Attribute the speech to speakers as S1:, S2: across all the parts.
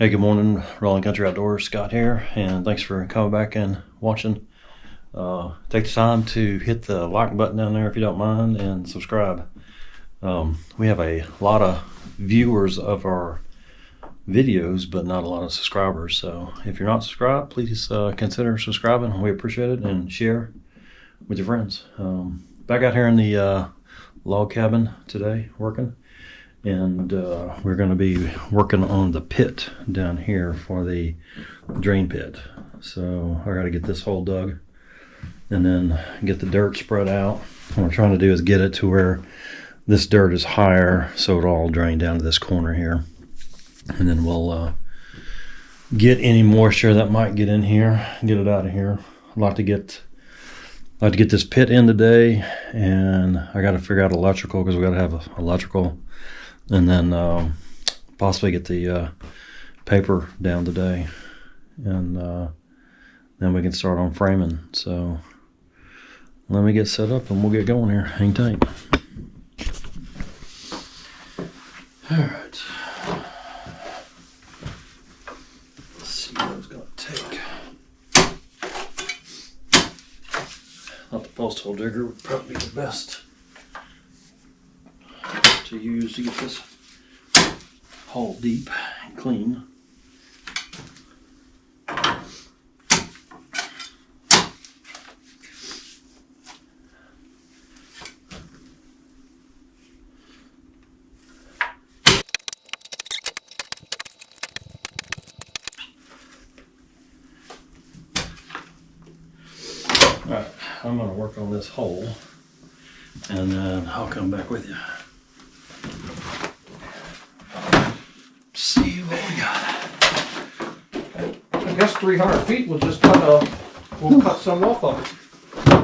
S1: Hey, good morning, Rolling Country Outdoors. Scott here, and thanks for coming back and watching. Take the time to hit the like button down there if you don't mind, and subscribe. We have a lot of viewers of our videos, but not a lot of subscribers. So if you're not subscribed, please consider subscribing. We appreciate it, and share with your friends. Back out here in the log cabin today, working. And we're going to be working on the pit down here for the drain pit. So I got to get this hole dug and then get the dirt spread out. What we're trying to do is get it to where this dirt is higher so it'll all drain down to this corner here. And then we'll get any moisture that might get in here, get it out of here. I'd like to get this pit in today, and I got to figure out electrical because we got to have electrical. And then possibly get the paper down today, and then we can start on framing. So let me get set up and we'll get going here. Hang tight. All right. Let's see what it's going to take. Not the post hole digger would probably be the best to use to get this hole deep and clean. Alright, I'm going to work on this hole and then I'll come back with you. See what we got.
S2: I guess 300 feet we'll just cut some off of it.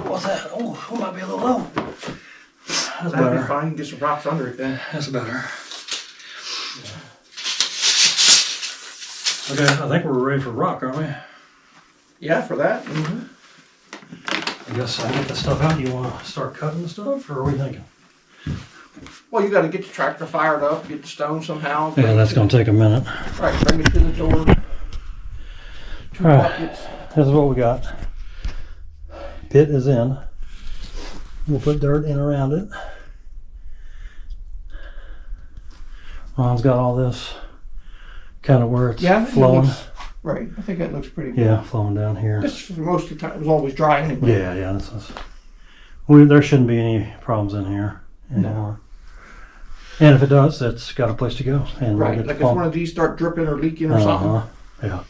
S1: What's that? Oh, it might be a little low. That's
S2: That'd
S1: better.
S2: be fine. You can get some rocks under it then.
S1: That's better. Okay, I think we're ready for rock, aren't we?
S2: Yeah, for that.
S1: I guess I get the stuff out. You want to start cutting the stuff, or are we thinking?
S2: Well, you got to get the tractor fired up, get the stone somehow.
S1: Yeah, that's going to take a minute.
S2: Right, bring it to the door. Two buckets.
S1: This is what we got. Pit is in. We'll put dirt in around it. Ron's got all this kind of where it's flowing.
S2: Right, I think that looks pretty good.
S1: Yeah, flowing down here.
S2: This for most of the time it was always dry anyway.
S1: Yeah, this is. There shouldn't be any problems in here anymore. No. And if it does, it's got a place to go. And
S2: right,
S1: we'll
S2: like if one of these start dripping or leaking or something.
S1: Yeah.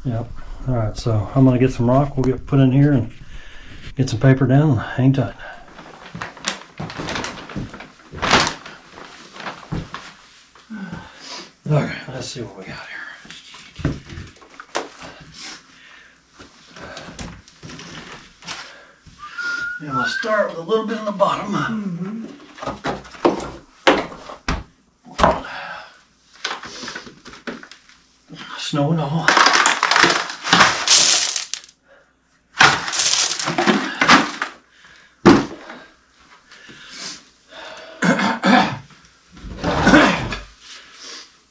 S1: Yep. All right, so I'm going to get some rock. We'll get put in here and get some paper down and hang tight. Okay, let's see what we got here. And we'll start with a little bit in the bottom. Snow and all.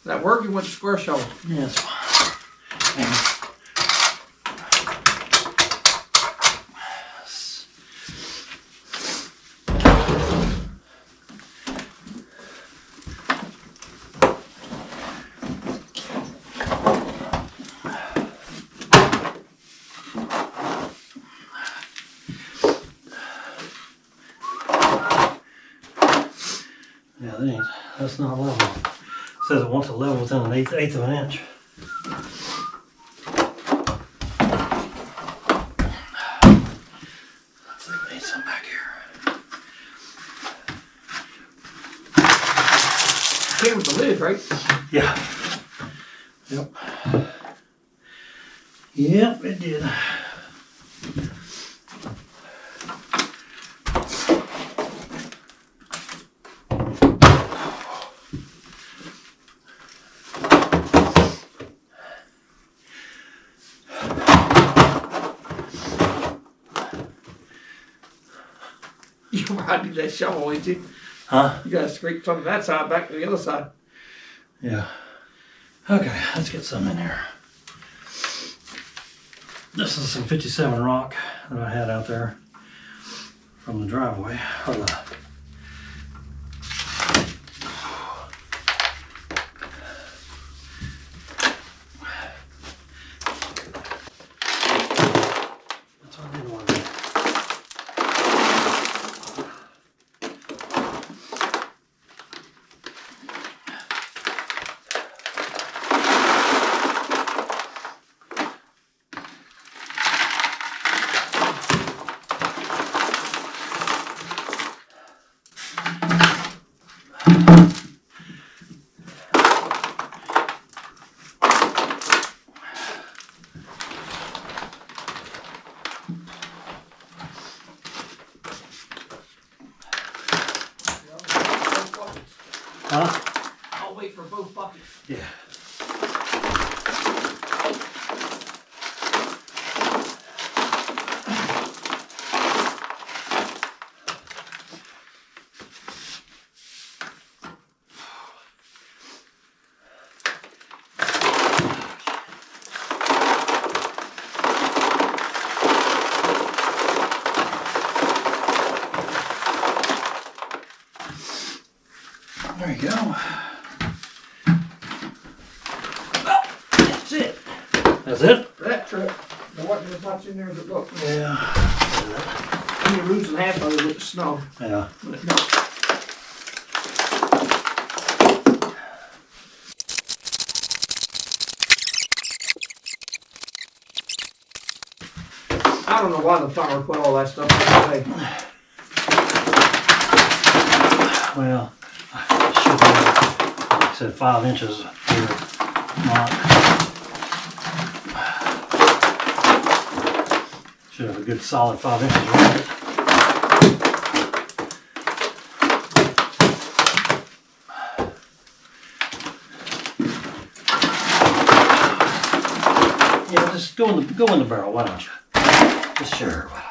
S2: That work? You went to square shovel?
S1: Yes. Yeah, that's not level. It says it wants a level within an eighth of an inch. Let's see if we need some back here.
S2: Came with the lid, right?
S1: Yeah. Yep, it did.
S2: You know how to do that shovel, ain't you?
S1: Huh?
S2: You gotta scrape some of that side back to the other side.
S1: Yeah. Okay, let's get some in here. This is some 57 rock that I had out there from the driveway. Or the, that's what I didn't want to do. Huh?
S2: I'll wait for both buckets.
S1: Yeah. There you go.
S2: That's it.
S1: That's it?
S2: For that trip. There wasn't as much in there as it looked.
S1: Yeah.
S2: And you're losing half of it with the snow.
S1: Yeah.
S2: When it melts. I don't know why the farmer put all that stuff in the way.
S1: Well, I should have, like I said, 5 inches here. Should have a good solid 5 inches around it. Yeah, just go in the barrel, why don't you? Just sure, why not?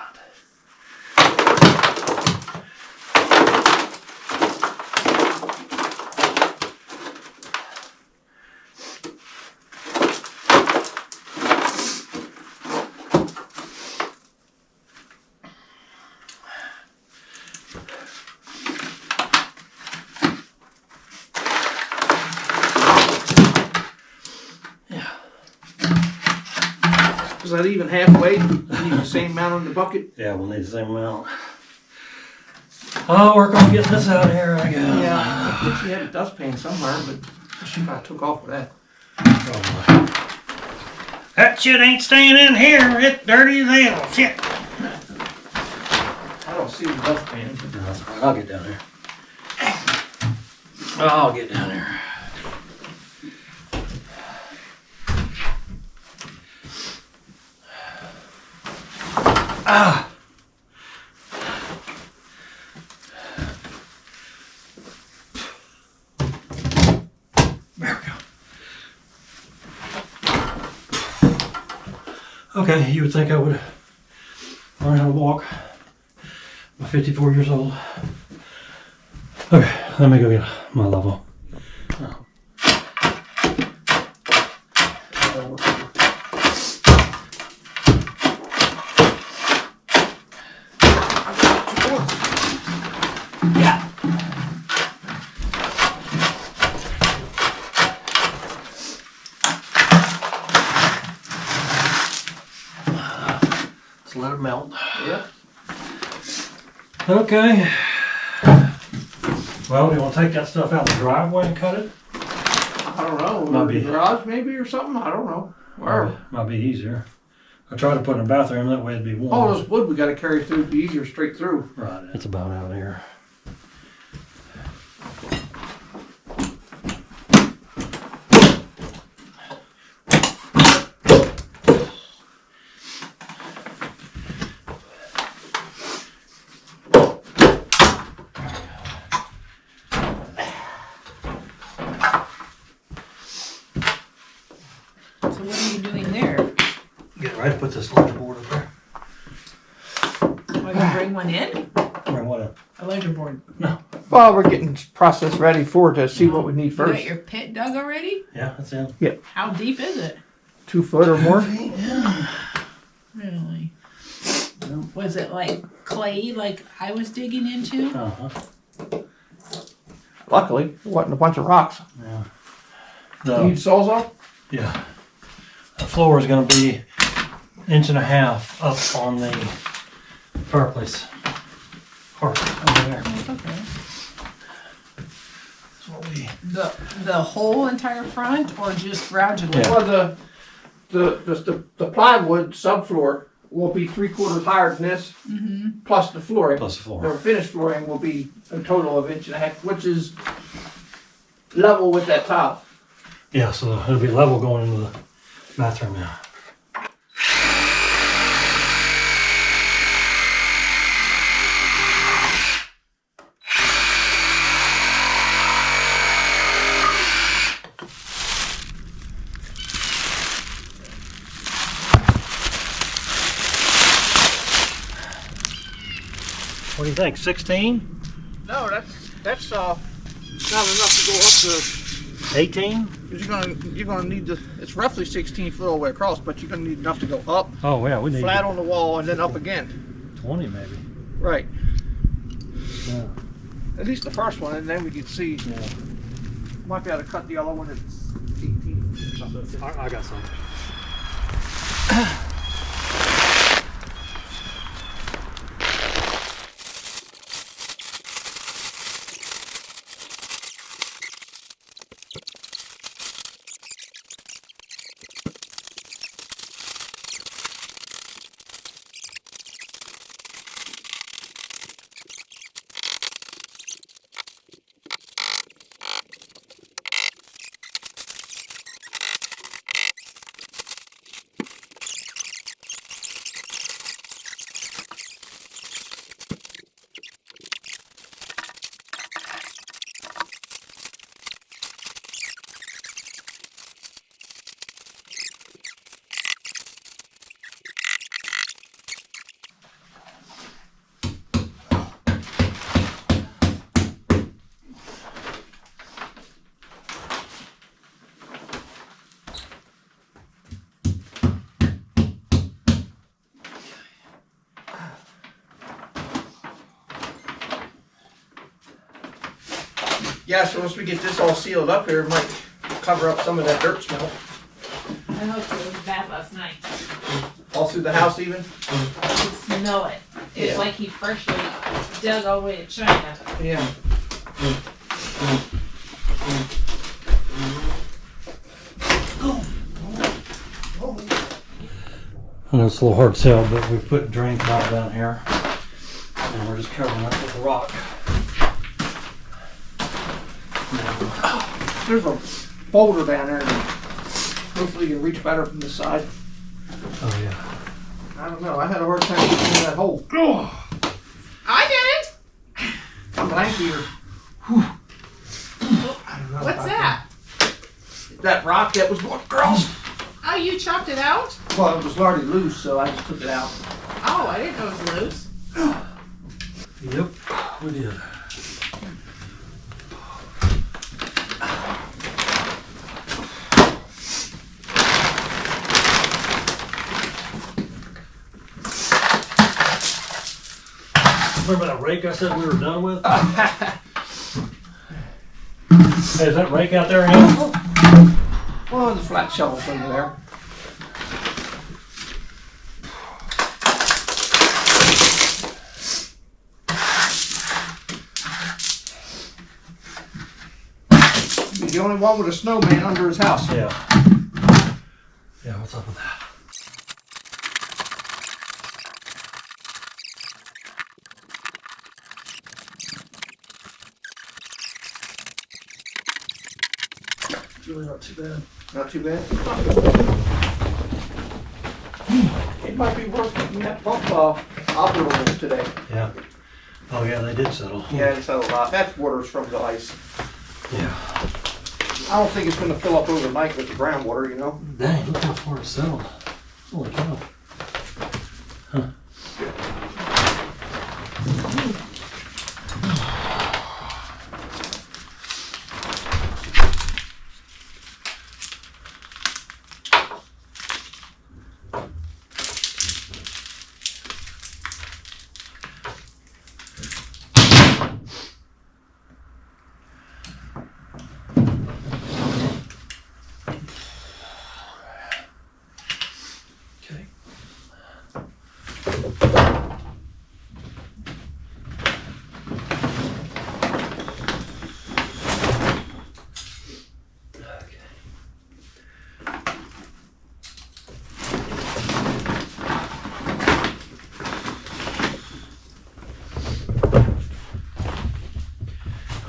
S2: Is that even halfway? You need the same amount in the bucket?
S1: Yeah, we'll need the same amount. I'll work on getting this out of here, I guess.
S2: Yeah, I think she had a dustpan somewhere, but she kind of took off with that.
S1: Oh, that shit ain't staying in here. It's dirty as hell. Shit.
S2: I don't see the dustpan.
S1: No, that's fine. I'll get down there. I'll get down there. Ah. There we go. Okay, you would think I would learn how to walk. I'm 54 years old. Okay, let me go get my level. Oh.
S2: Yeah.
S1: Let's let it melt.
S2: Yeah.
S1: Okay. Well, do you want to take that stuff out the driveway and cut it?
S2: I don't know.
S1: Might
S2: Or
S1: be.
S2: the garage maybe or something? I don't know. Where?
S1: Might be easier. I tried to put it in the bathroom, that way it'd be warm.
S2: All this wood we got to carry through would be easier straight through.
S1: Right, it's about out here.
S3: So what are you doing there?
S1: Get ready to put this ledger board up there.
S3: Are you gonna bring one in?
S1: Bring what up?
S3: A ledger board.
S1: No,
S2: Well, we're getting process ready for it to see what we need
S3: You got
S2: first.
S3: your pit dug already?
S1: Yeah, that's in.
S3: How deep is it?
S2: 2 foot or more.
S3: Really? Was it like clay like I was digging into?
S1: Uh-huh.
S2: Luckily, it wasn't a bunch of rocks.
S1: Yeah.
S2: You need sawzall?
S1: Yeah. The floor is going to be 1.5 inches up on the fireplace. Hearth over there.
S3: That's okay.
S1: That's what we.
S3: The whole entire front or just gradually?
S1: Yeah.
S2: Well, the plywood subfloor will be 3/4 higher than this, plus the flooring.
S1: Plus the floor.
S2: The finished flooring will be a total of 1.5 inches, which is level with that tile.
S1: Yeah, so it'll be level going into the bathroom now. What do you think? 16?
S2: No, that's not enough to go up to.
S1: 18?
S2: Because you're gonna need to. It's roughly 16 foot all the way across, but you're gonna need enough to go up,
S1: Oh yeah, we need
S2: flat on the wall, and then up again.
S1: 20 maybe.
S2: Right.
S1: Yeah.
S2: At least the first one, and then we can see.
S1: Yeah.
S2: Might be able to cut the other one at 18 or something.
S1: I got some.
S2: Yeah, so once we get this all sealed up here, it might cover up some of that dirt smell.
S3: I hope it was bad last night.
S2: All through the house even?
S3: You smell it. It's
S2: Yeah.
S3: like he freshly dug all the way to China.
S2: Yeah.
S1: I know it's a little hard to tell, but we've put drain tile down here, and we're just covering it with rock.
S2: There's a boulder down there. Hopefully you can reach better from the side.
S1: Oh yeah.
S2: I don't know. I had a hard time getting in that hole.
S3: I did it!
S2: Thank you.
S3: What's that?
S2: That rock that was going across.
S3: Oh, you chopped it out?
S2: Well, it was already loose, so I just took it out.
S3: Oh, I didn't know it was loose.
S1: Yep, we did. Remember that rake I said we were done with? Hey, is that rake out there again?
S2: Well, the flat shovel's under there. He's the only one with a snowman under his house.
S1: Yeah. Yeah, what's up with that? It's really not too bad.
S2: Not too bad. It might be worth getting that pump operable today.
S1: Yeah. Oh yeah, they did settle.
S2: Yeah, it's a lot. That's water's from the ice.
S1: Yeah.
S2: I don't think it's going to fill up overnight with the groundwater, you know.
S1: Dang, look how far it settled. Holy cow. Huh.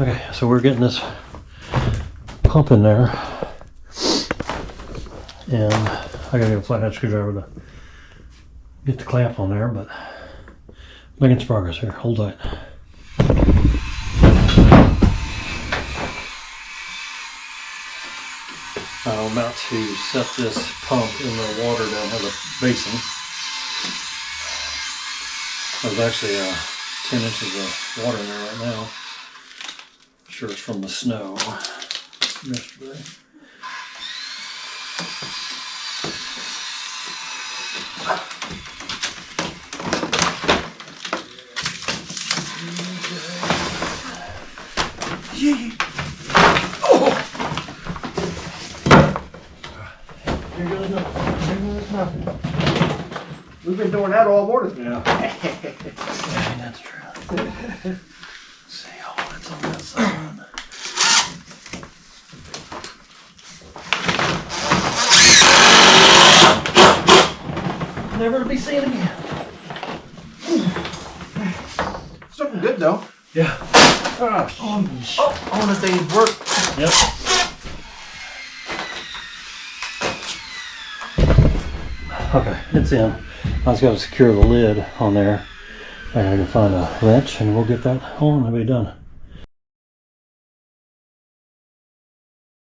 S1: Okay, so we're getting this pump in there, and I gotta get a flathead screwdriver to get the clamp on there, but making some progress here. Hold tight. I'm about to set this pump in the water down at the basin. There's actually 10 inches of water in there right now. I'm sure it's from the snow yesterday.
S2: Yeah. Oh.
S1: Here goes nothing.
S2: Here goes nothing. We've been doing that all morning.
S1: Yeah. Yeah, that's true. See, oh, it's on that side. Never to be seen again.
S2: Something good though.
S1: Yeah.
S2: On a day's work.
S1: Yep. Okay, it's in. I just got to secure the lid on there. I gotta find a wrench and we'll get that on and it'll be done.